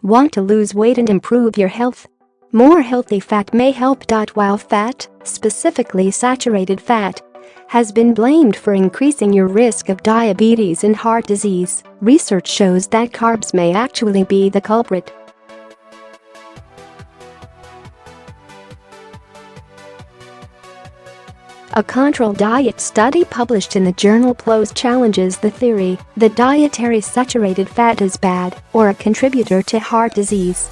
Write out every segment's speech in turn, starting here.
Want to lose weight and improve your health? More healthy fat may help. While fat, specifically saturated fat, has been blamed for increasing your risk of diabetes and heart disease, research shows that carbs may actually be the culprit. A controlled diet study published in the journal PLOS challenges the theory that dietary saturated fat is bad or a contributor to heart disease.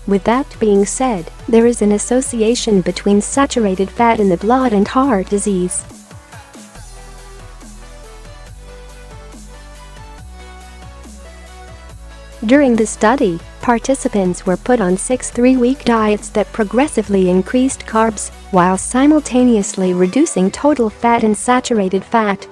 With that being said, there is an association between saturated fat in the blood and heart disease. During the study, participants were put on 6 3-week diets that progressively increased carbs while simultaneously reducing total fat and saturated fat.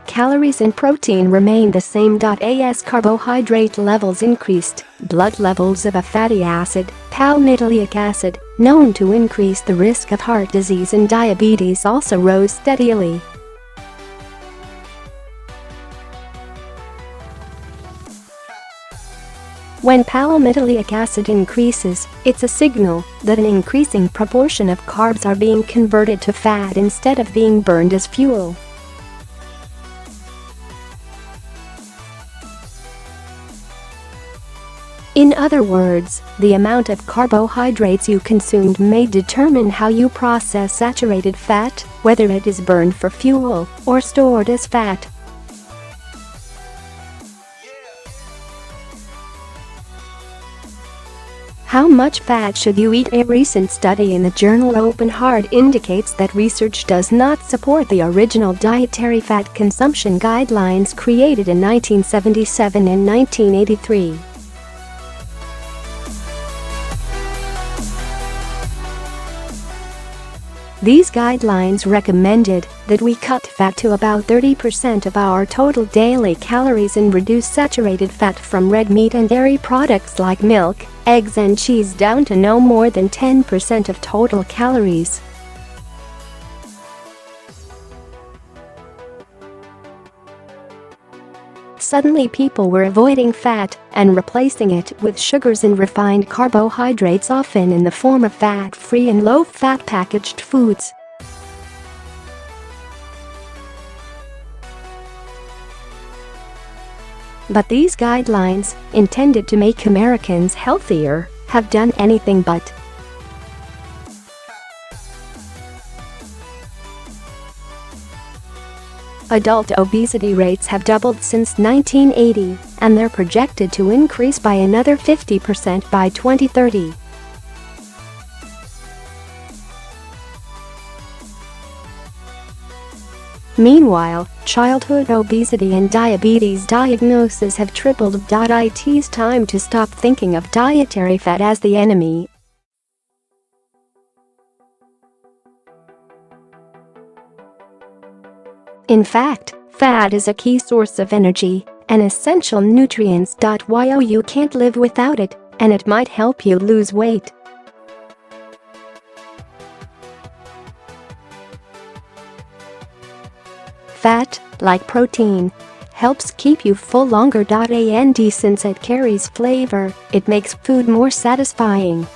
Calories and protein remained the same. As carbohydrate levels increased, blood levels of a fatty acid, palmitoleic acid, known to increase the risk of heart disease and diabetes, also rose steadily. When palmitoleic acid increases, it's a signal that an increasing proportion of carbs are being converted to fat instead of being burned as fuel. In other words, the amount of carbohydrates you consumed may determine how you process saturated fat, whether it is burned for fuel or stored as fat. How much fat should you eat? A recent study in the journal Open Heart indicates that research does not support the original dietary fat consumption guidelines created in 1977 and 1983. These guidelines recommended that we cut fat to about 30% of our total daily calories and reduce saturated fat from red meat and dairy products like milk, eggs and cheese down to no more than 10% of total calories. Suddenly people were avoiding fat and replacing it with sugars and refined carbohydrates, often in the form of fat-free and low-fat packaged foods. But these guidelines, intended to make Americans healthier, have done anything but. Adult obesity rates have doubled since 1980, and they're projected to increase by another 50% by 2030. Meanwhile, childhood obesity and diabetes diagnoses have tripled. It's time to stop thinking of dietary fat as the enemy. In fact, fat is a key source of energy, an essential nutrient. You can't live without it, and it might help you lose weight. Fat, like protein, helps keep you full longer. And since it carries flavor, it makes food more satisfying.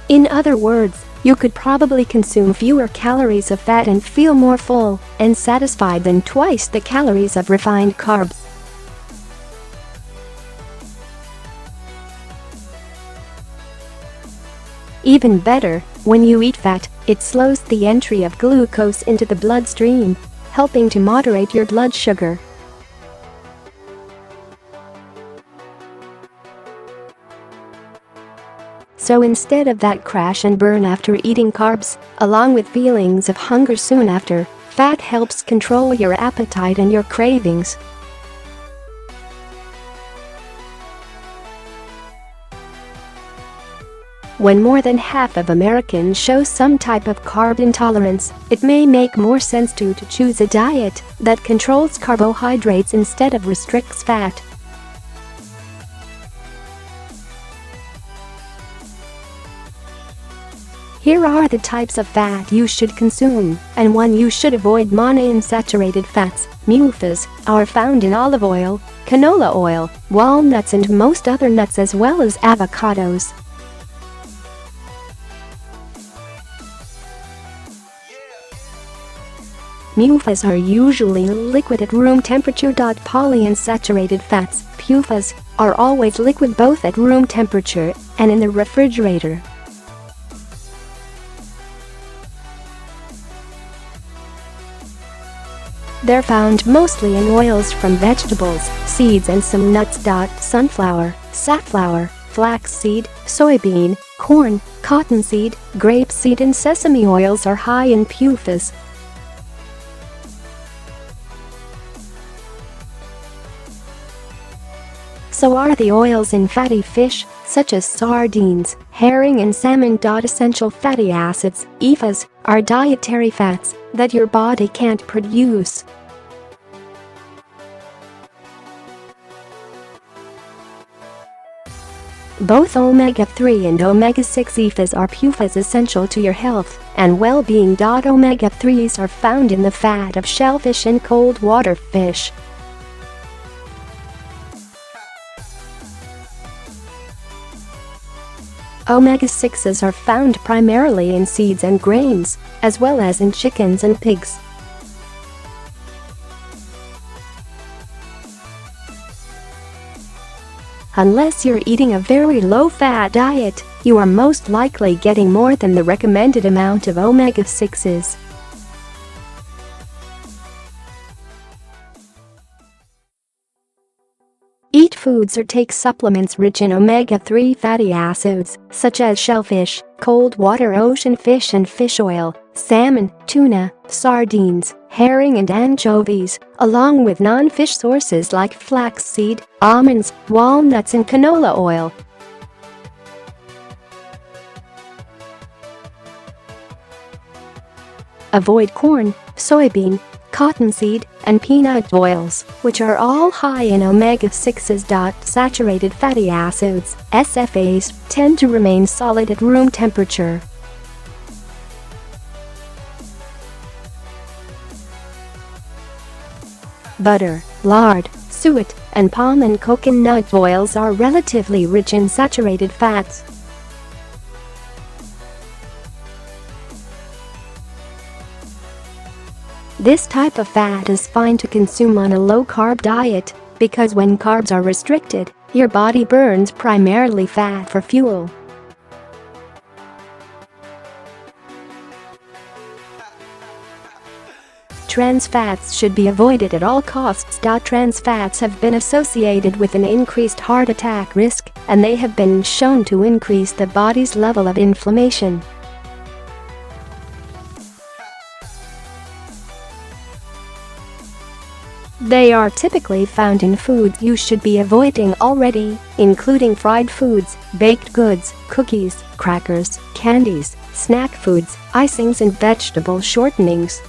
In other words, you could probably consume fewer calories of fat and feel more full and satisfied than twice the calories of refined carbs. Even better, when you eat fat, it slows the entry of glucose into the bloodstream, helping to moderate your blood sugar. So instead of that crash and burn after eating carbs, along with feelings of hunger soon after, fat helps control your appetite and your cravings. When more than half of Americans show some type of carb intolerance, it may make more sense to choose a diet that controls carbohydrates instead of restricts fat. Here are the types of fat you should consume and one you should avoid. Monounsaturated fats, MUFAs, are found in olive oil, canola oil, walnuts and most other nuts as well as avocados. MUFAs are usually liquid at room temperature. Polyunsaturated fats, PUFAs, are always liquid both at room temperature and in the refrigerator. They're found mostly in oils from vegetables, seeds and some nuts. Sunflower, safflower, flaxseed, soybean, corn, cottonseed, grapeseed and sesame oils are high in PUFAs. So are the oils in fatty fish, such as sardines, herring and salmon. Essential fatty acids, EFAs, are dietary fats that your body can't produce. Both omega-3 and omega-6 EFAs are PUFAs essential to your health and well-being. Omega-3s are found in the fat of shellfish and cold water fish. Omega-6s are found primarily in seeds and grains, as well as in chickens and pigs. Unless you're eating a very low-fat diet, you are most likely getting more than the recommended amount of omega-6s. Eat foods or take supplements rich in omega-3 fatty acids, such as shellfish, cold water ocean fish and fish oil, salmon, tuna, sardines, herring and anchovies, along with non-fish sources like flaxseed, almonds, walnuts and canola oil. Avoid corn, soybean, cottonseed, and peanut oils, which are all high in omega-6s. Saturated fatty acids, SFAs, tend to remain solid at room temperature. Butter, lard, suet, and palm and coconut oils are relatively rich in saturated fats. This type of fat is fine to consume on a low-carb diet because when carbs are restricted, your body burns primarily fat for fuel. Trans fats should be avoided at all costs. Trans fats have been associated with an increased heart attack risk, and they have been shown to increase the body's level of inflammation. They are typically found in foods you should be avoiding already, including fried foods, baked goods, cookies, crackers, candies, snack foods, icings and vegetable shortenings.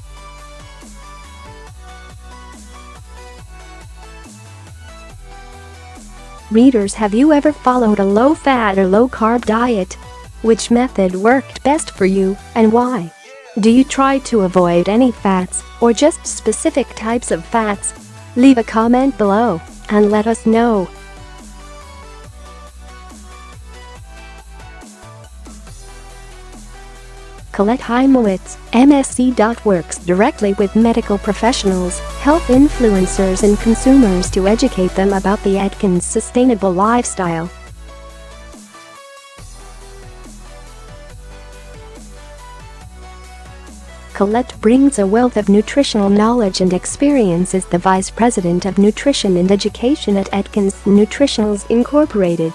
Readers, have you ever followed a low-fat or low-carb diet? Which method worked best for you, and why? Do you try to avoid any fats, or just specific types of fats? Leave a comment below and let us know. Colette Heimowitz, MSc. Works directly with medical professionals, health influencers and consumers to educate them about the Atkins sustainable lifestyle. Colette brings a wealth of nutritional knowledge and experience as the Vice President of Nutrition and Education at Atkins Nutritionals Incorporated.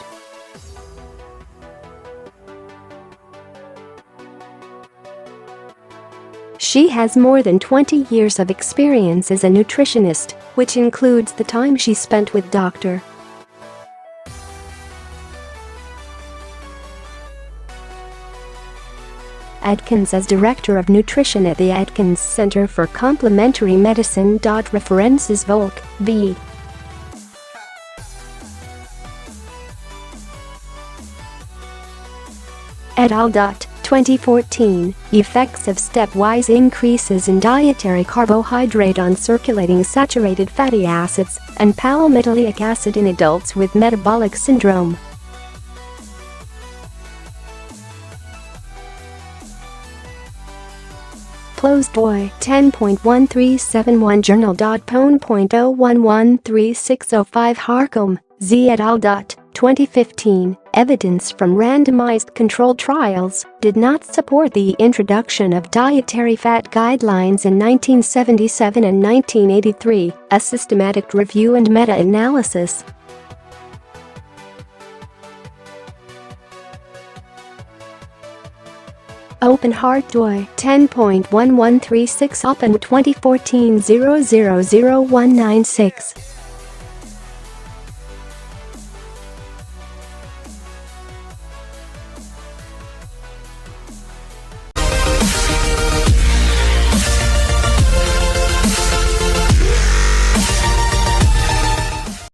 She has more than 20 years of experience as a nutritionist, which includes the time she spent with Dr. Atkins as Director of Nutrition at the Atkins Center for Complementary Medicine. References Volk, B. et al. 2014, Effects of Stepwise Increases in Dietary Carbohydrate on Circulating Saturated Fatty Acids and Palmitoleic Acid in Adults with Metabolic Syndrome. PLOS DOI 10.1371 Journal.Pone.0113605 Harcombe, Z et al. 2015, evidence from randomized controlled trials did not support the introduction of dietary fat guidelines in 1977 and 1983, a systematic review and meta-analysis. Open Heart DOI 10.1136 Open 2014 000196